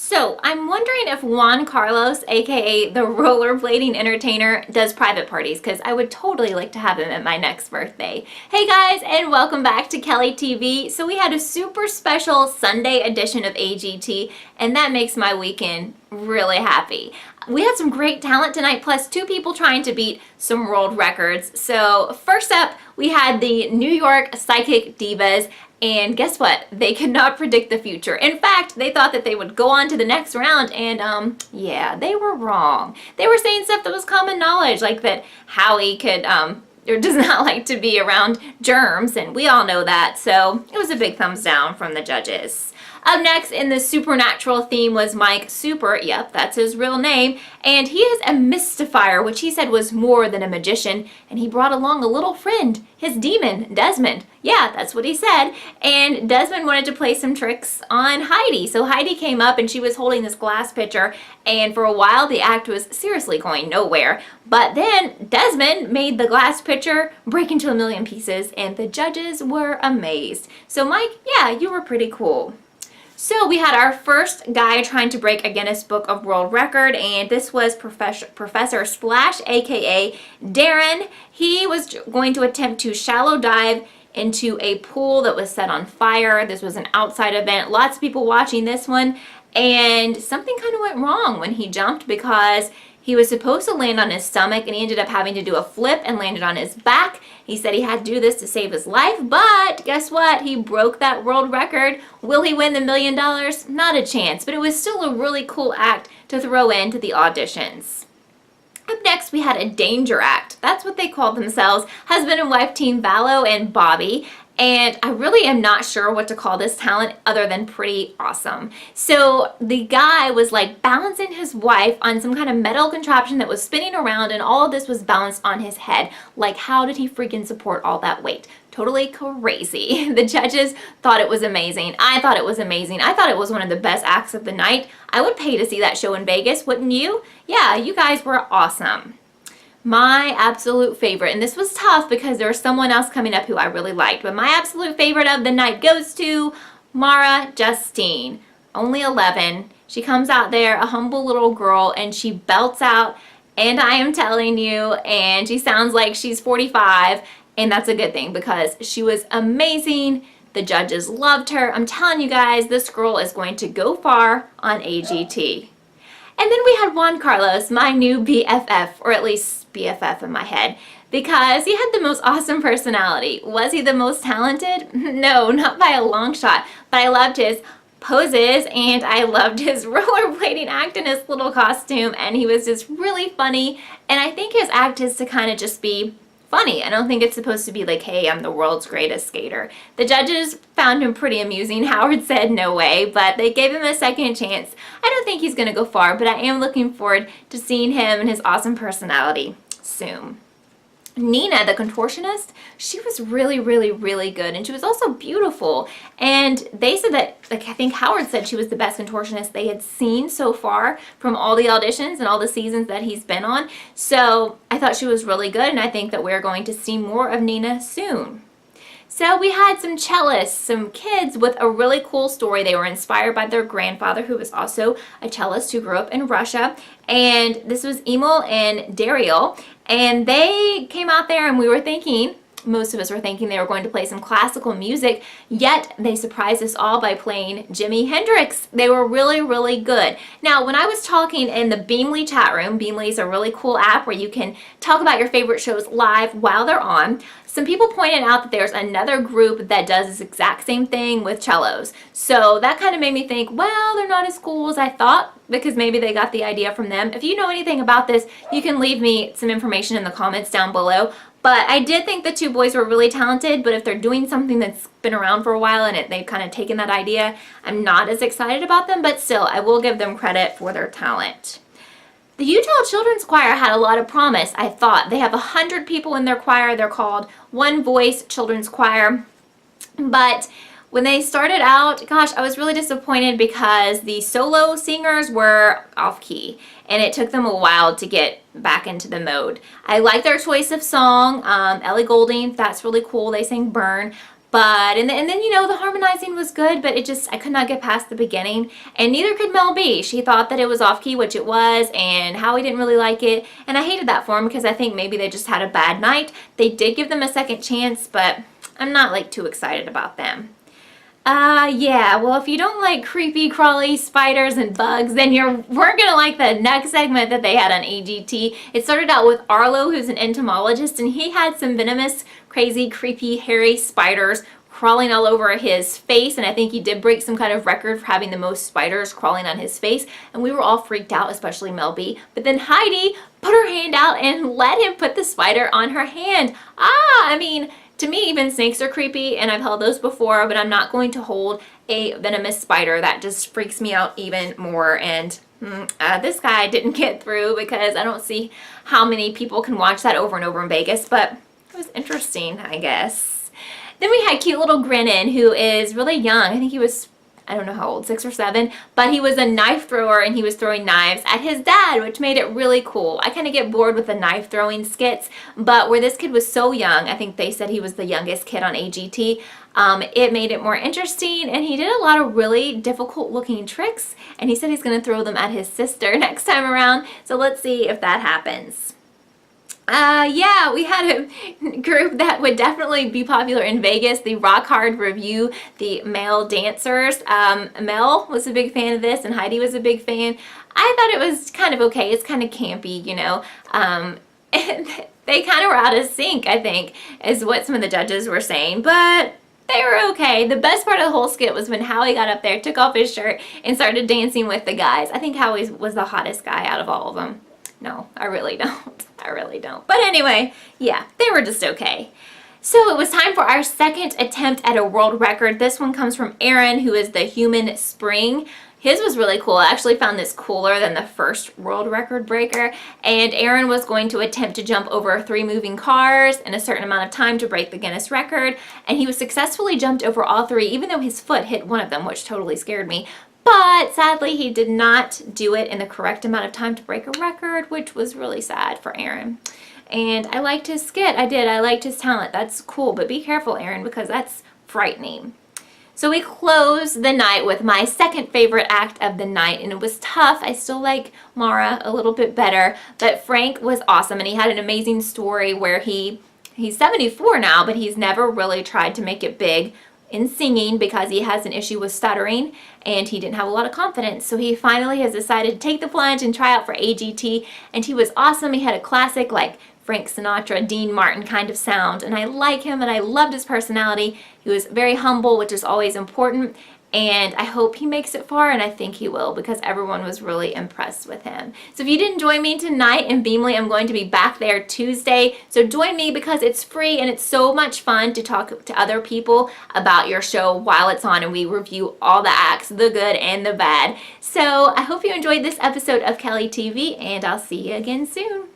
So, I'm wondering if Juan Carlos, aka the rollerblading entertainer, does private parties because I would totally like to have him at my next birthday. Hey guys, and welcome back to Kellie TV. So, we had a super special Sunday edition of AGT, and that makes my weekend really happy. We had some great talent tonight, plus two people trying to beat some world records. So, first up, we had the New York Psychic Divas. And guess what? They could not predict the future. In fact, they thought that they would go on to the next round and, yeah, they were wrong. They were saying stuff that was common knowledge, like that Howie could, or does not like to be around germs, and we all know that. So it was a big thumbs down from the judges. Up next in the supernatural theme was Mike Super, yep, that's his real name, and he is a mystifier, which he said was more than a magician, and he brought along a little friend, his demon, Desmond. Yeah, that's what he said, and Desmond wanted to play some tricks on Heidi. So Heidi came up and she was holding this glass pitcher, and for a while the act was seriously going nowhere, but then Desmond made the glass pitcher break into a million pieces, and the judges were amazed. So Mike, yeah, you were pretty cool. So we had our first guy trying to break a Guinness Book of World Record, and this was Professor Splash, aka Darren. He was going to attempt to shallow dive into a pool that was set on fire. This was an outside event. Lots of people watching this one, and something kind of went wrong when he jumped because he was supposed to land on his stomach, and he ended up having to do a flip and landed on his back. He said he had to do this to save his life, but guess what? He broke that world record. Will he win the $1 million? Not a chance, but it was still a really cool act to throw into the auditions. Up next, we had a danger act. That's what they called themselves, husband and wife team Vallo and Bobby. And I really am not sure what to call this talent other than pretty awesome. So the guy was like balancing his wife on some kind of metal contraption that was spinning around, and all of this was balanced on his head. Like, how did he freaking support all that weight? Totally crazy. The judges thought it was amazing. I thought it was amazing. I thought it was one of the best acts of the night. I would pay to see that show in Vegas, wouldn't you? Yeah, you guys were awesome. My absolute favorite, and this was tough because there was someone else coming up who I really liked, but my absolute favorite of the night goes to Mara Justine, only 11. She comes out there, a humble little girl, and she belts out, and I am telling you, and she sounds like she's 45, and that's a good thing because she was amazing. The judges loved her. I'm telling you guys, this girl is going to go far on AGT. And then we had Juan Carlos, my new BFF, or at least BFF in my head, because he had the most awesome personality. Was he the most talented? No, not by a long shot, but I loved his poses and I loved his rollerblading act in his little costume, and he was just really funny, and I think his act is to kind of just be funny. I don't think it's supposed to be like, hey, I'm the world's greatest skater. The judges found him pretty amusing. Howard said no way, but they gave him a second chance. I don't think he's going to go far, but I am looking forward to seeing him and his awesome personality soon. Nina, the contortionist, she was really, really, really good, and she was also beautiful. And they said that, like, I think Howard said she was the best contortionist they had seen so far from all the auditions and all the seasons that he's been on. So I thought she was really good, and I think that we're going to see more of Nina soon. So we had some cellists, some kids with a really cool story. They were inspired by their grandfather, who was also a cellist who grew up in Russia. And this was Emo and Darel. And they came out there, and we were thinking, most of us were thinking they were going to play some classical music, yet they surprised us all by playing Jimi Hendrix. They were really, really good. Now, when I was talking in the Beamly chat room, Beamly is a really cool app where you can talk about your favorite shows live while they're on. Some people pointed out that there's another group that does this exact same thing with cellos. So that kind of made me think, well, they're not as cool as I thought, because maybe they got the idea from them. If you know anything about this, you can leave me some information in the comments down below. But I did think the two boys were really talented, but if they're doing something that's been around for a while and they've kind of taken that idea, I'm not as excited about them, but still, I will give them credit for their talent. The Utah Children's Choir had a lot of promise, I thought. They have 100 people in their choir. They're called One Voice Children's Choir. But when they started out, gosh, I was really disappointed because the solo singers were off key, and it took them a while to get back into the mode. I like their choice of song. Ellie Goulding, that's really cool. They sang Burn. But, and then, you know, the harmonizing was good, but I could not get past the beginning. And neither could Mel B. She thought that it was off key, which it was, and Howie didn't really like it. And I hated that for him because I think maybe they just had a bad night. They did give them a second chance, but I'm not like too excited about them. Yeah, well, if you don't like creepy, crawly spiders and bugs, then we're gonna like the next segment that they had on AGT. It started out with Arlo, who's an entomologist, and he had some venomous, crazy, creepy, hairy spiders crawling all over his face, and I think he did break some kind of record for having the most spiders crawling on his face, and we were all freaked out, especially Mel B. But then Heidi put her hand out and let him put the spider on her hand. I mean, to me, even snakes are creepy, and I've held those before, but I'm not going to hold a venomous spider. That just freaks me out even more, and this guy didn't get through because I don't see how many people can watch that over and over in Vegas, but it was interesting, I guess. Then we had cute little Grinning, who is really young. I think he was, I don't know how old, 6 or 7, but he was a knife thrower and he was throwing knives at his dad, which made it really cool. I kind of get bored with the knife throwing skits, but where this kid was so young, I think they said he was the youngest kid on AGT, it made it more interesting, and he did a lot of really difficult looking tricks, and he said he's going to throw them at his sister next time around, so let's see if that happens. Yeah, we had a group that would definitely be popular in Vegas, the Rock Hard Review, the male dancers. Mel was a big fan of this, and Heidi was a big fan. I thought it was kind of okay. It's kind of campy, you know. And they kind of were out of sync, I think, is what some of the judges were saying, but they were okay. The best part of the whole skit was when Howie got up there, took off his shirt, and started dancing with the guys. I think Howie was the hottest guy out of all of them. No, I really don't. I really don't. But anyway, yeah, they were just okay. So it was time for our second attempt at a world record. This one comes from Aaron, who is the human spring. His was really cool. I actually found this cooler than the first world record breaker. And Aaron was going to attempt to jump over 3 moving cars in a certain amount of time to break the Guinness record. And he was successfully jumped over all 3, even though his foot hit one of them, which totally scared me. But sadly, he did not do it in the correct amount of time to break a record, which was really sad for Aaron. And I liked his skit. I did. I liked his talent. That's cool. But be careful, Aaron, because that's frightening. So we closed the night with my second favorite act of the night, and it was tough. I still like Mara a little bit better, but Frank was awesome, and he had an amazing story where he's 74 now, but he's never really tried to make it big in singing because he has an issue with stuttering and he didn't have a lot of confidence. So he finally has decided to take the plunge and try out for AGT, and he was awesome. He had a classic like Frank Sinatra, Dean Martin kind of sound, and I like him and I loved his personality. He was very humble, which is always important, and I hope he makes it far, and I think he will because everyone was really impressed with him. So if you didn't join me tonight in Beamly, I'm going to be back there Tuesday. So join me because it's free and it's so much fun to talk to other people about your show while it's on, and we review all the acts, the good and the bad. So I hope you enjoyed this episode of Kellie TV, and I'll see you again soon.